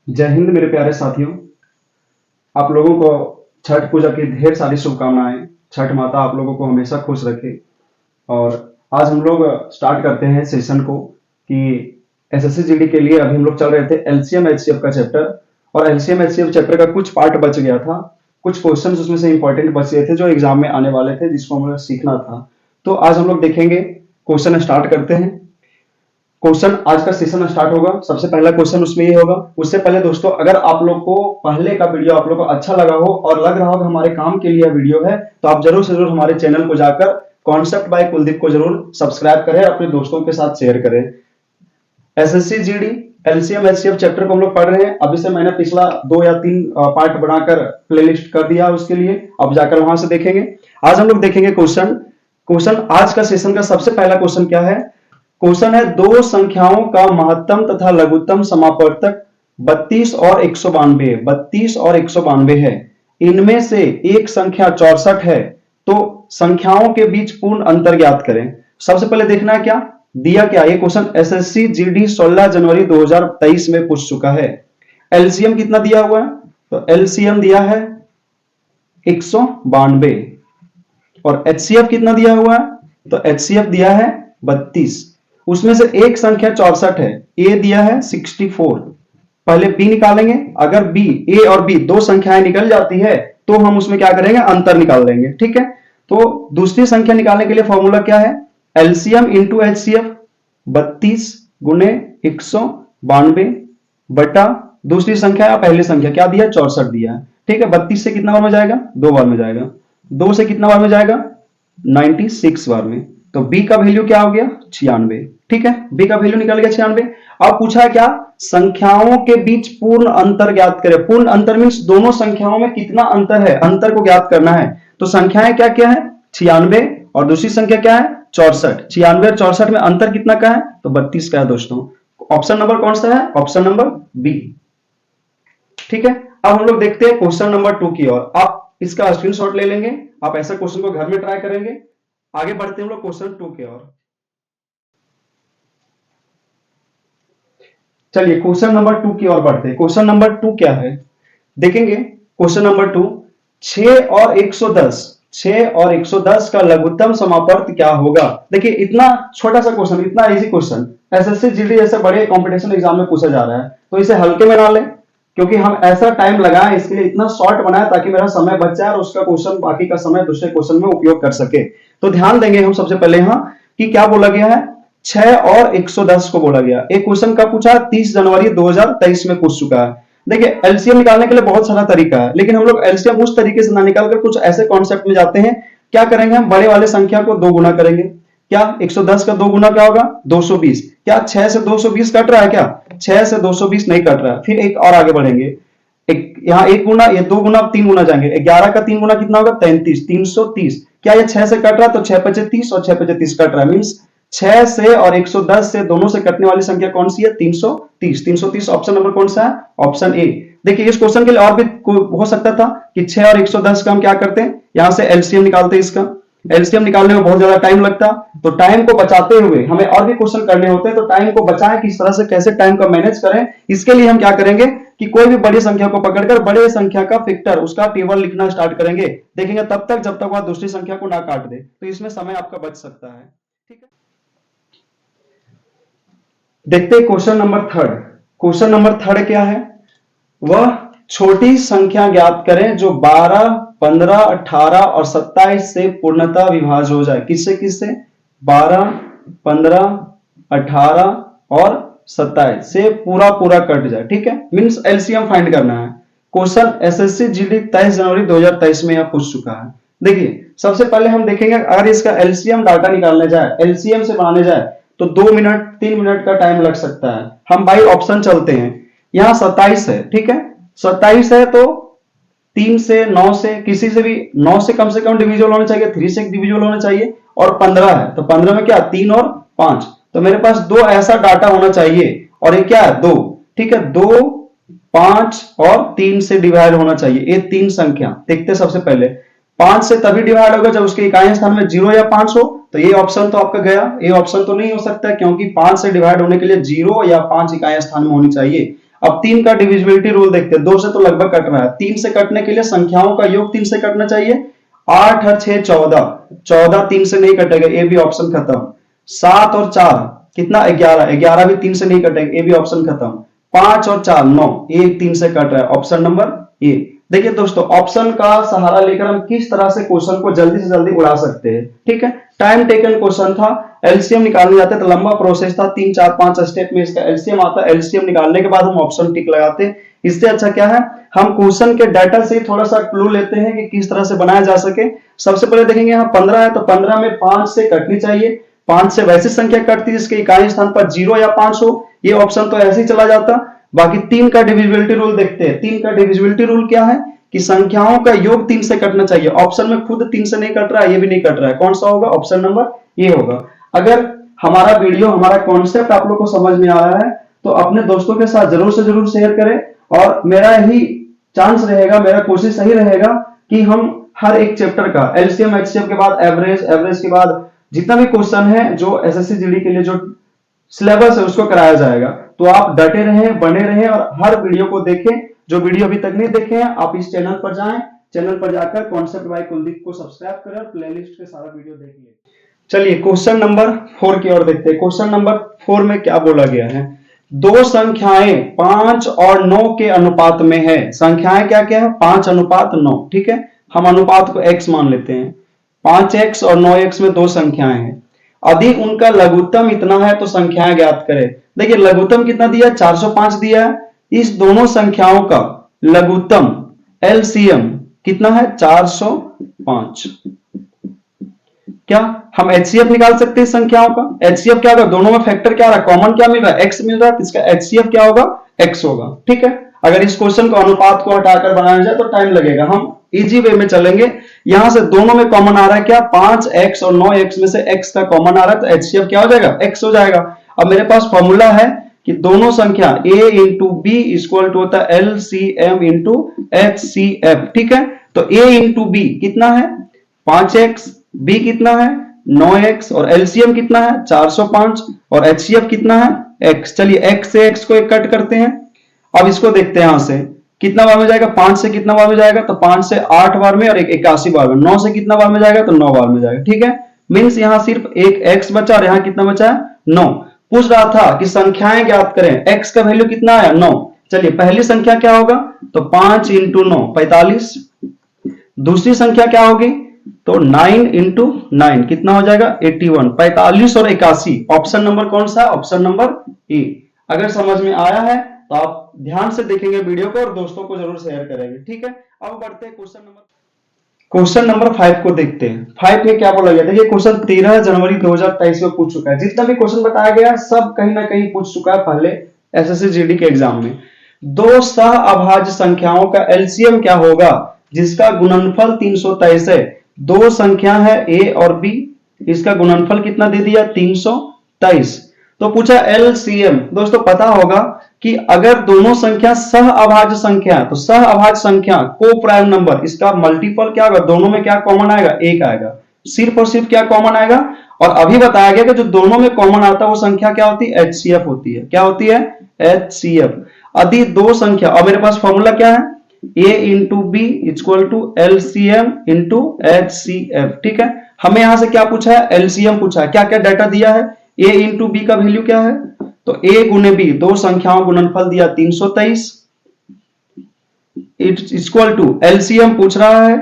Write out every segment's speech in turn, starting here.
जय हिंद मेरे प्यारे साथियों। आप लोगों को छठ पूजा की ढेर सारी शुभकामनाएं। छठ माता आप लोगों को हमेशा खुश रखे। और आज हम लोग स्टार्ट करते हैं सेशन को कि एसएससी जीडी के लिए अभी हम लोग चल रहे थे एलसीएम एचसीएफ का चैप्टर। और एलसीएम एचसीएफ चैप्टर का कुछ पार्ट बच गया था, कुछ क्वेश्चंस उसमें से इंपॉर्टेंट बच गए थे जो एग्जाम में आने वाले थे, जिसको हमें सीखना था। तो आज हम लोग देखेंगे, क्वेश्चन स्टार्ट करते हैं। क्वेश्चन आज का सेशन स्टार्ट होगा। सबसे पहला क्वेश्चन उसमें ये होगा। उससे पहले दोस्तों, अगर आप लोग को पहले का वीडियो आप लोग को अच्छा लगा हो और लग रहा हो कि हमारे काम के लिए वीडियो है, तो आप जरूर से जरूर हमारे चैनल को जाकर कॉन्सेप्ट बाय कुलदीप को जरूर सब्सक्राइब करें, अपने दोस्तों के साथ शेयर करें। SSC GD LCM HCF chapter को हम लोग पढ़ रहे हैं। अभी से मैंने पिछला 2 या 3 पार्ट बनाकर प्लेलिस्ट कर दिया उसके लिए, अब जाकर वहां से देखेंगे। आज हम लोग देखेंगे क्वेश्चन आज का सेशन का सबसे पहला क्वेश्चन क्या है। क्वेश्चन है, दो संख्याओं का महत्तम तथा लघुत्तम समापवर्तक 32 और 192 32 और 192 है। इनमें से एक संख्या 64 है, तो संख्याओं के बीच पूर्ण अंतर ज्ञात करें। सबसे पहले देखना है क्या दिया, क्या ये क्वेश्चन एसएससी जीडी 16 जनवरी 2023 में पूछ चुका है। एलसीएम कितना दिया हुआ है, तो एलसीएम दिया है 192 और एचसीएफ कितना दिया हुआ है, तो एचसीएफ दिया है 32। उसमें से एक संख्या 64 है, ए दिया है 64। पहले बी निकालेंगे। अगर बी, ए और बी दो संख्याएं निकल जाती है तो हम उसमें क्या करेंगे, अंतर निकाल देंगे। ठीक है, तो दूसरी संख्या निकालने के लिए फॉर्मूला क्या है, एलसीएम इंटू एचसीएफ 32 गुने 192 बटा दूसरी संख्या या पहली संख्या क्या दिया, 64 दिया है। ठीक है, 32 से कितना बार में जाएगा, 2 बार में जाएगा। 2 से कितना बार में जाएगा, 96 बार में। तो बी का वैल्यू क्या हो गया, 96। ठीक है, बी का वैल्यू निकल गया 96। अब पूछा है क्या, संख्याओं के बीच पूर्ण अंतर ज्ञात करें। पूर्ण अंतर मीन्स दोनों संख्याओं में कितना अंतर है, अंतर को ज्ञात करना है। तो संख्याएं क्या क्या है, 96 और दूसरी संख्या क्या है, 64। 96 और 64 में अंतर कितना का है, तो 32 का है दोस्तों। ऑप्शन नंबर कौन सा है, ऑप्शन नंबर बी। ठीक है, अब हम लोग देखते हैं क्वेश्चन नंबर 2 की ओर। आप इसका स्क्रीनशॉट ले लेंगे, आप ऐसा क्वेश्चन को घर में ट्राई करेंगे। आगे बढ़ते हैं हम लोग क्वेश्चन 2 की ओर। चलिए क्वेश्चन नंबर 2 की ओर बढ़ते हैं। क्वेश्चन नंबर 2 क्या है, देखेंगे। क्वेश्चन नंबर 2, 6 और 110 6 और 110 का लघुत्तम समापवर्त क्या होगा। देखिए इतना छोटा सा क्वेश्चन, इतना इजी क्वेश्चन एसएससी जीडी जैसे बड़े कंपटीशन एग्जाम में पूछा जा रहा है, तो इसे हल्के में ना लें, क्योंकि हम ऐसा टाइम लगाए इसके लिए, इतना शॉर्ट बनाया ताकि मेरा समय बच जाए और उसका क्वेश्चन बाकी का समय दूसरे क्वेश्चन में उपयोग कर सके। तो ध्यान देंगे हम सबसे पहले यहाँ कि क्या बोला गया है, 6 और 110 को बोला गया। एक क्वेश्चन का पूछा 30 जनवरी 2023 में पूछ चुका है। देखिए एलसीएम निकालने के लिए बहुत सारा तरीका है, लेकिन हम लोग एलसीएम उस तरीके से ना निकालकर कुछ ऐसे कॉन्सेप्ट में जाते हैं। क्या करेंगे, हम बड़े वाले संख्या को 2 गुना करेंगे। क्या 110 का 2 गुना क्या होगा, 220। क्या 6 से 220 कट रहा है, क्या 6 से 220 नहीं कट रहा है। फिर एक और आगे बढ़ेंगे, एक यहाँ 1 गुना, ये 2 गुना, 3 गुना जाएंगे। 11 का 3 गुना कितना होगा, 33, 330। क्या ये 6 से कट रहा है, तो 6 पचे 30 और 6 पचे 30 कट रहा है। मीन्स 6 से और 110 से दोनों से कटने वाली संख्या कौन सी है, 330। 330 ऑप्शन नंबर कौन सा है, ऑप्शन ए। देखिए इस क्वेश्चन के लिए और भी हो सकता था कि 6 और 110 का हम क्या करते हैं, यहां से एलसीएम निकालते हैं। इसका एलसीएम निकालने में बहुत ज्यादा टाइम लगता, तो टाइम को बचाते हुए हमें और भी क्वेश्चन करने होते हैं। तो टाइम को बचाएं, किस तरह से कैसे टाइम का मैनेज करें, इसके लिए हम क्या करेंगे कि कोई भी बड़ी संख्या को पकड़कर बड़े संख्या का फैक्टर, उसका टेबल लिखना स्टार्ट करेंगे। देखेंगे तब तक जब तक वह दूसरी संख्या को ना काट दे, तो इसमें समय आपका बच सकता है। ठीक है, देखते हैं क्वेश्चन नंबर 3। क्वेश्चन नंबर 3 क्या है, वह छोटी संख्या ज्ञात करें जो 12, 15, 18 और 27 से पूर्णतः विभाज्य हो जाए। किससे किससे, 12, 15, 18 और 27 से पूरा पूरा कट जाए। ठीक है, मींस एलसीएम फाइंड करना है। क्वेश्चन एसएससी जीडी 23 जनवरी 2023 में यह पूछ चुका है। देखिए सबसे पहले हम देखेंगे, अगर इसका एलसीएम डाटा निकालने जाए, एलसीएम से बनाने जाए, तो 2 मिनट 3 मिनट का टाइम लग सकता है। हम बाई ऑप्शन चलते हैं। यहाँ 27 है, ठीक है, 27 है तो 3 से 9 से किसी से भी 9 से कम डिविजिबल होना चाहिए, 3 से डिविजिबल होना चाहिए। और 15 है तो 15 में क्या 3 और 5, तो मेरे पास 2 ऐसा डाटा होना चाहिए। और ये क्या है 2, ठीक है, 2, 5 और 3 से डिवाइड होना चाहिए। ये 3 संख्या देखते सबसे पहले, 5 से तभी डिवाइड होगा जब उसके इकाई स्थान में 0 या 5 हो। तो ये ऑप्शन तो आपका गया, ये ऑप्शन तो नहीं हो सकता, क्योंकि 5 से डिवाइड होने के लिए 0 या 5 इकाई स्थान में होनी चाहिए। अब 3 का डिविजिबिलिटी रूल देखते हैं। 2 से तो लगभग कट रहा है, 3 से कटने के लिए संख्याओं का योग 3 से कटना चाहिए। 8 और 6 14, 14 3 से नहीं कटेगा, ए भी ऑप्शन खत्म। 7 और 4 कितना 11, 11 भी 3 से नहीं कटेगा, ए भी ऑप्शन खत्म। 5 और 4 9, एक 3 से कट रहा है, ऑप्शन नंबर ए। देखिए दोस्तों, ऑप्शन का सहारा लेकर हम किस तरह से क्वेश्चन को जल्दी से जल्दी उड़ा सकते हैं। ठीक है, टाइम टेकन क्वेश्चन था, एलसीएम निकालने जाते तो लंबा प्रोसेस था, 3 4 5 स्टेप में इसका एलसीएम आता। एलसीएम निकालने के बाद हम ऑप्शन टिक लगाते। इससे अच्छा क्या है, हम क्वेश्चन के डाटा से थोड़ा सा क्लू लेते हैं कि किस तरह से बनाया जा सके। सबसे पहले देखेंगे यहाँ 15 है, तो 15 में 5 से कटनी चाहिए। 5 से वैसी संख्या कटती है जिसके इकाई स्थान पर 0 या 5 हो, ये ऑप्शन तो ऐसे ही चला जाता। बाकी 3 का डिविजिबिलिटी रूल देखते हैं। 3 का डिविजिबिलिटी रूल क्या है कि संख्याओं का योग 3 से कटना चाहिए। ऑप्शन में खुद 3 से नहीं कट रहा है, ये भी नहीं कट रहा है, कौन सा होगा, ऑप्शन नंबर ये होगा। अगर हमारा वीडियो, हमारा कॉन्सेप्ट आप लोग को समझ में आ रहा है तो अपने दोस्तों के साथ जरूर से जरूर शेयर करें। और मेरा यही चांस रहेगा, मेरा कोशिश सही रहेगा कि हम हर एक चैप्टर का एलसीएम एचसीएफ के बाद एवरेज, एवरेज के बाद जितना भी क्वेश्चन है जो एसएससी जीडी के लिए जो सिलेबस है उसको कराया जाएगा। तो आप डटे रहें, बने रहें और हर वीडियो को देखें। जो वीडियो अभी तक नहीं देखे हैं आप इस चैनल पर जाएं, चैनल पर जाकर कॉन्सेप्ट बाय कुलदीप को सब्सक्राइब करें और प्लेलिस्ट के सारा वीडियो देखिए। चलिए क्वेश्चन नंबर 4 की ओर देखते हैं। क्वेश्चन नंबर 4 में क्या बोला गया है, दो संख्याएं 5 और 9 के अनुपात में है। संख्याएं क्या क्या है, 5 अनुपात 9। ठीक है, हम अनुपात को x मान लेते हैं। 5x और 9x में दो संख्याएं हैं, यदि उनका लघुत्तम इतना है तो संख्याएं ज्ञात करें। देखिए लघुत्तम कितना दिया, 405 दिया है। इस दोनों संख्याओं का लघुत्तम एलसीएम कितना है, 405। क्या हम एचसीएफ निकाल सकते हैं संख्याओं का? एचसीएफ क्या होगा, दोनों में फैक्टर क्या आ रहा है, कॉमन क्या मिल रहा है, एक्स मिल रहा है, इसका एचसीएफ क्या होगा, एक्स होगा। ठीक है, अगर इस क्वेश्चन को अनुपात को हटाकर बनाया जाए तो टाइम लगेगा, हम इजी वे में चलेंगे। यहां से दोनों में कॉमन आ रहा है क्या, 5x और 9x में से x का कॉमन आ रहा है तो एचसीएफ क्या हो जाएगा, x हो जाएगा। अब मेरे पास फॉर्मूला है कि दोनों संख्या a into B equal to होता है LCM इंटू HCF। ठीक है, तो a इंटू बी कितना है 5x, b कितना है 9x और LCM कितना है 405 और HCF कितना है x। चलिए x से x को एक कट करते हैं। अब इसको देखते हैं, यहां से कितना बार में जाएगा, 5 से कितना बार में जाएगा तो 5 से 8 बार में और 81 बार में। 9 से कितना बार में जाएगा तो 9 बार में जाएगा। ठीक है, मींस यहां सिर्फ एक x बचा और यहां कितना बचा है 9। पूछ रहा था कि संख्याएं ज्ञात करें, x का वैल्यू कितना आया 9। चलिए पहली संख्या क्या होगा तो 5 इंटू 9 45। दूसरी संख्या क्या होगी तो 9 इंटू 9 कितना हो जाएगा 81। 45 और 81, ऑप्शन नंबर कौन सा है, ऑप्शन नंबर ए। अगर समझ में आया है तो आप ध्यान से देखेंगे वीडियो को और दोस्तों को जरूर शेयर करेंगे। ठीक है, अब बढ़ते हैं क्वेश्चन नंबर 5 को देखते हैं। 5 में क्या बोला गया, देखिए क्वेश्चन 13 जनवरी 2023 में पूछ चुका है। जितना भी क्वेश्चन बताया गया सब कहीं ना कहीं पूछ चुका है पहले एसएससी जीडी के एग्जाम में। दो सह अभाज्य संख्याओं का एलसीएम क्या होगा जिसका गुणनफल 323 है। दो संख्या है a और b, इसका गुणनफल कितना दे दिया 323। तो पूछा एलसीएम। दोस्तों पता होगा कि अगर दोनों संख्या सह अभाज्य संख्या है तो सह अभाज्य संख्या को प्राइम नंबर, इसका मल्टीपल क्या होगा, दोनों में क्या कॉमन आएगा, एक आएगा, सिर्फ और सिर्फ क्या कॉमन आएगा। और अभी बताया गया कि जो दोनों में कॉमन आता है वो संख्या क्या होती है, एचसीएफ होती है। क्या होती है, एचसीएफ। यदि दो संख्या, और मेरे पास फॉर्मूला क्या है a into B equal to LCM into HCF। ठीक है, हमें यहां से क्या पूछा है, LCM पूछा है। क्या क्या डाटा दिया है, a इंटू बी का वैल्यू क्या है तो a गुने b, दो संख्याओं गुणनफल दिया 323 इक्वल टू LCM पूछ रहा है,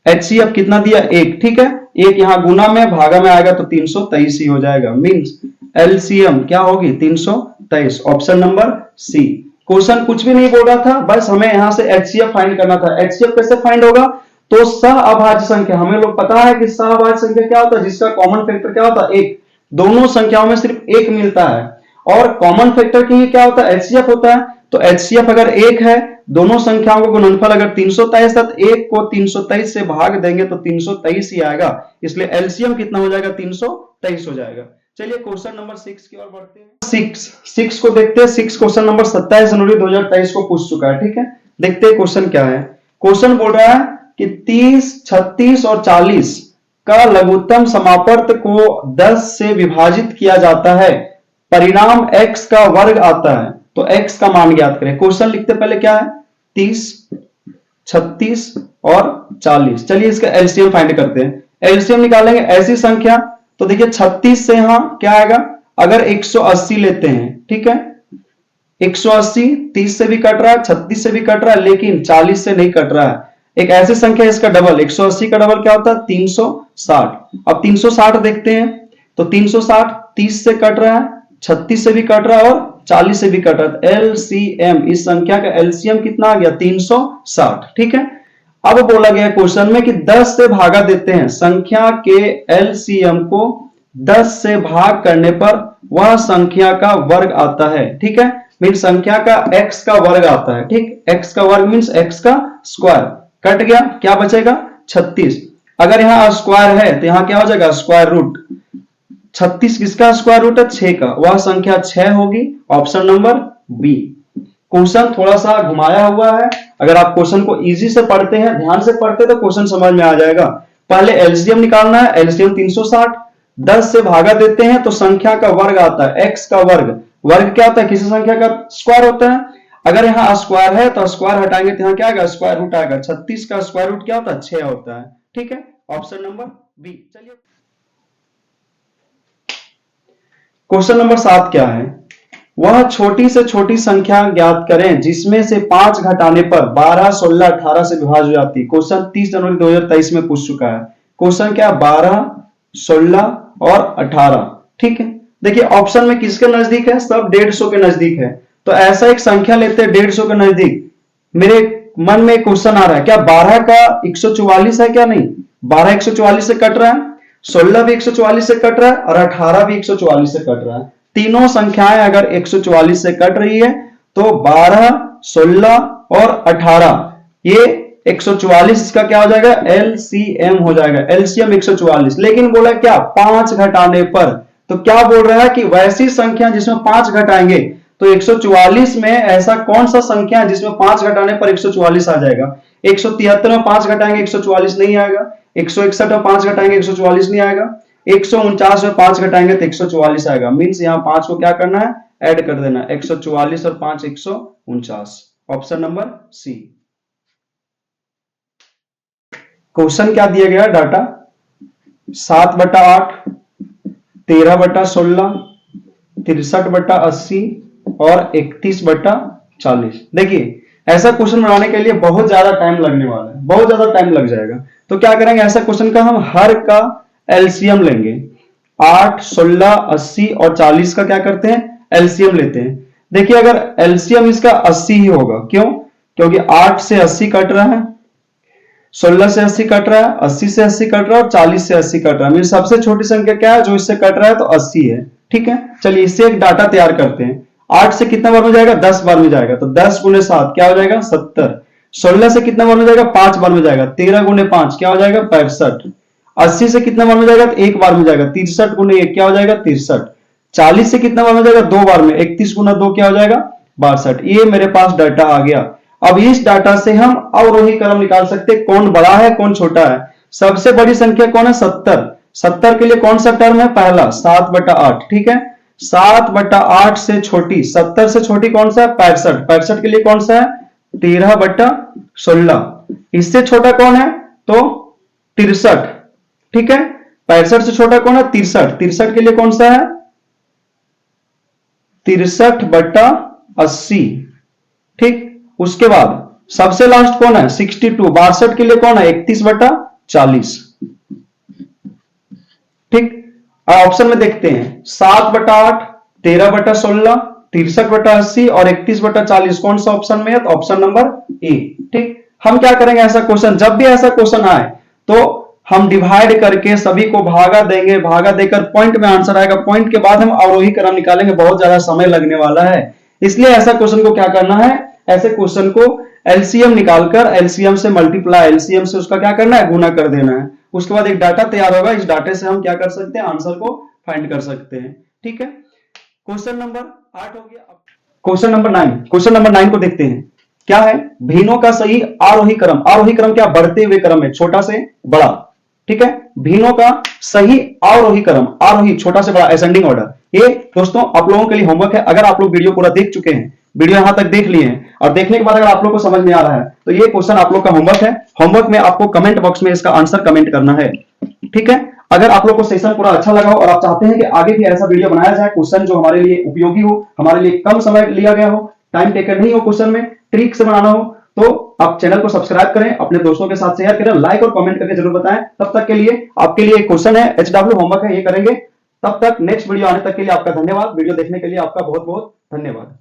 HCF कितना दिया 1। ठीक है, एक यहां गुना में भागा में आएगा तो 323 ही हो जाएगा। मींस LCM क्या होगी 323, ऑप्शन नंबर सी। क्वेश्चन कुछ भी नहीं बोल रहा था, बस हमें यहां से HCF फाइंड करना था। HCF कैसे फाइंड होगा तो सह अभाज्य संख्या, हमें लोग पता है कि सह अभाज्य संख्या क्या होता है, जिसका कॉमन फैक्टर क्या होता है एक। दोनों संख्याओं में सिर्फ एक मिलता है और कॉमन फैक्टर की क्या होता है HCF होता है। तो HCF अगर एक है, दोनों संख्याओं को गुणनफल अगर 323 है तो एक को 323 से भाग देंगे तो 323 ही आएगा, इसलिए एलसीएम कितना हो जाएगा 323 हो जाएगा। चलिए क्वेश्चन नंबर 6 की ओर बढ़ते हैं। 6 को देखते हैं। 6 क्वेश्चन नंबर 27 जनवरी 2023 को पूछ चुका है। ठीक है, देखते हैं क्वेश्चन क्या है। क्वेश्चन बोल रहा है कि 30, 36 और 40 का लघुत्तम समापर्त को 10 से विभाजित किया जाता है, परिणाम x का वर्ग आता है। तो x का मान ज्ञात करें। क्वेश्चन लिखते पहले क्या है, 30, 36 और 40। चलिए इसका एलसीएम फाइंड करते हैं। एलसीएम निकालेंगे ऐसी संख्या, तो देखिए 36 से यहां क्या आएगा, अगर 180 लेते हैं, ठीक है, 180 30 से भी कट रहा है, 36 से भी कट रहा है, लेकिन 40 से नहीं कट रहा है। एक ऐसी संख्या इसका डबल, 180 का डबल क्या होता है, 360। अब 360 देखते हैं, तो 360 30 से कट रहा है, 36 से भी कट रहा है और 40 से भी कट रहा है। एलसीएम, इस संख्या का एलसीएम कितना आ गया, 360। ठीक है, अब बोला गया क्वेश्चन में कि 10 से भागा देते हैं, संख्या के एलसीएम को 10 से भाग करने पर वह संख्या का वर्ग आता है। ठीक है, मीन संख्या का x का वर्ग आता है। ठीक, x का वर्ग मीन्स x का स्क्वायर। कट गया, क्या बचेगा, 36। अगर यहाँ स्क्वायर है तो यहाँ क्या हो जाएगा, स्क्वायर रूट। 36 किसका स्क्वायर रूट है, 6 का, वह संख्या 6 होगी। Option number B. क्वेश्चन थोड़ा सा घुमाया हुआ है, अगर आप क्वेश्चन को इजी से पढ़ते हैं, ध्यान से पढ़ते तो क्वेश्चन समझ में आ जाएगा। पहले एलसीएम निकालना है, एलसीएम 360, 10 से भागा देते हैं तो संख्या का वर्ग आता है, x का वर्ग। वर्ग क्या होता है, किसी संख्या का स्क्वायर होता है। अगर यहाँ स्क्वायर है तो स्क्वायर हटाएंगे तो यहाँ क्या आएगा, स्क्वायर रूट आएगा। 36 का स्क्वायर रूट क्या होता है, 6 होता है। ठीक है, ऑप्शन नंबर बी। चलिए क्वेश्चन नंबर 7 क्या है, वह छोटी से छोटी संख्या ज्ञात करें जिसमें से 5 घटाने पर 12, 16, 18 से विभाज्य हो जाती है। क्वेश्चन 30 जनवरी 2023 में पूछ चुका है। क्वेश्चन क्या, 12, 16 और 18। ठीक है, देखिए ऑप्शन में किसके नजदीक है, सब 150 के नजदीक है। तो ऐसा एक संख्या लेते हैं 150 के नजदीक। मेरे मन में क्वेश्चन आ रहा है, क्या 12 का 144 है, क्या नहीं, 12 144 से कट रहा है, 16 भी 144 से कट रहा है और 18 भी 144 से कट रहा है। तीनों संख्याएं अगर 144 से कट रही है तो 12, 16 और 18 ये 144, इसका क्या हो जाएगा, एलसीएम हो जाएगा। एलसीएम 144, लेकिन बोला क्या, 5 घटाने पर। तो क्या बोल रहा है कि वैसी संख्या जिसमें 5 घटाएंगे, तो 144 में ऐसा कौन सा संख्या है जिसमें 5 घटाने पर 144 आ जाएगा। 173 में 5 घटाएंगे 144 नहीं आएगा, 161 में 5 घटाएंगे 144 नहीं आएगा, 149 में 5 घटाएंगे तो 144 आएगा। मीन्स यहाँ 5 को क्या करना है, ऐड कर देना, 144 और 5 149। Option number C. क्वेश्चन क्या दिया गया, डाटा 7/8, 13/16, 63/80 और 31/40। देखिए ऐसा क्वेश्चन बनाने के लिए बहुत ज्यादा टाइम लगने वाला है, बहुत ज्यादा टाइम लग जाएगा। तो क्या करेंगे, ऐसा क्वेश्चन का हम हर का एलसीएम लेंगे। 8, 16, 80 और 40 का क्या करते हैं, एलसीएम लेते हैं। देखिए अगर एलसीएम इसका 80 ही होगा, क्यों, क्योंकि 8 से 80 कट रहा है, 16 से 80 कट रहा है, 80 से 80 कट रहा है और 40 से 80 कट रहा है। मेरी सबसे छोटी संख्या क्या है जो इससे कट रहा है, तो 80 है। ठीक है, चलिए इससे एक डाटा तैयार करते हैं। 8 से कितना बार में जाएगा, 10 बार में जाएगा, तो 10 गुने 7 क्या हो जाएगा, 70। 16 से कितना बार में जाएगा, 5 बार में जाएगा, 13 गुने 5 क्या हो जाएगा, 65। 80 से कितना बार में जाएगा, तो 1 बार में जाएगा, 63 गुने 1 क्या हो जाएगा, 63। 40 से कितना बार में जाएगा, 2 बार में, 31 गुना 2 क्या हो जाएगा, 62। ये मेरे पास डाटा आ गया। अब इस डाटा से हम अवरोही क्रम निकाल सकते हैं, कौन बड़ा है कौन छोटा है। सबसे बड़ी संख्या कौन है, 70। 70 के लिए कौन सा टर्म है, पहला 7/8। ठीक है, 7/8 से छोटी, 70 से छोटी कौन सा है, 65। 65 के लिए कौन सा है, 13/16। इससे छोटा कौन है, तो 63। ठीक है, 65 से छोटा कौन है, 63। 63 के लिए कौन सा है, 63/80। ठीक, उसके बाद सबसे लास्ट कौन है, 62। 62 के लिए कौन है, 31/40। ठीक, ऑप्शन में देखते हैं 7/8, 13/16, 63/80 और 31/40 कौन सा ऑप्शन में है, तो ऑप्शन नंबर ए। ठीक, हम क्या करेंगे, ऐसा क्वेश्चन जब भी ऐसा क्वेश्चन आए तो हम डिवाइड करके सभी को भागा देंगे, भागा देकर पॉइंट में आंसर आएगा, पॉइंट के बाद हम अवरोही क्रम निकालेंगे, बहुत ज्यादा समय लगने वाला है। इसलिए ऐसा क्वेश्चन को क्या करना है, ऐसे क्वेश्चन को एलसीएम निकालकर, एलसीएम से मल्टीप्लाई, एलसीएम से उसका क्या करना है, गुना कर देना है। उसके बाद एक डाटा तैयार होगा, इस डाटे से हम क्या कर सकते हैं, आंसर को फाइंड कर सकते हैं। ठीक है, क्वेश्चन नंबर 8 हो गया। क्वेश्चन नंबर 9, क्वेश्चन नंबर 9 को देखते हैं। क्या है, भीनों का सही आरोही क्रम। आरोही क्रम क्या, बढ़ते हुए क्रम है, छोटा से बड़ा। ठीक है, भीनों का सही आरोही क्रम, आरोही छोटा से बड़ा, असेंडिंग ऑर्डर। ये दोस्तों आप लोगों के लिए होमवर्क है। अगर आप लोग वीडियो पूरा देख चुके हैं, वीडियो यहां तक देख लिए हैं और देखने के बाद अगर आप लोग को समझ में आ रहा है तो ये क्वेश्चन आप लोग का होमवर्क है। होमवर्क में आपको कमेंट बॉक्स में इसका आंसर कमेंट करना है, ठीक है। अगर आप लोग को सेशन पूरा अच्छा लगा हो और आप चाहते हैं कि आगे भी ऐसा वीडियो बनाया जाए, क्वेश्चन जो हमारे लिए उपयोगी हो, हमारे लिए कम समय लिया गया हो, टाइम टेकन नहीं हो, क्वेश्चन में ट्रिक से बनाना हो, तो आप चैनल को सब्सक्राइब करें, अपने दोस्तों के साथ शेयर करें, लाइक और कमेंट करके जरूर बताएं। तब तक के लिए आपके लिए एक क्वेश्चन है, HW होमवर्क है, ये करेंगे। तब तक नेक्स्ट वीडियो आने तक के लिए आपका धन्यवाद। वीडियो देखने के लिए आपका बहुत बहुत धन्यवाद।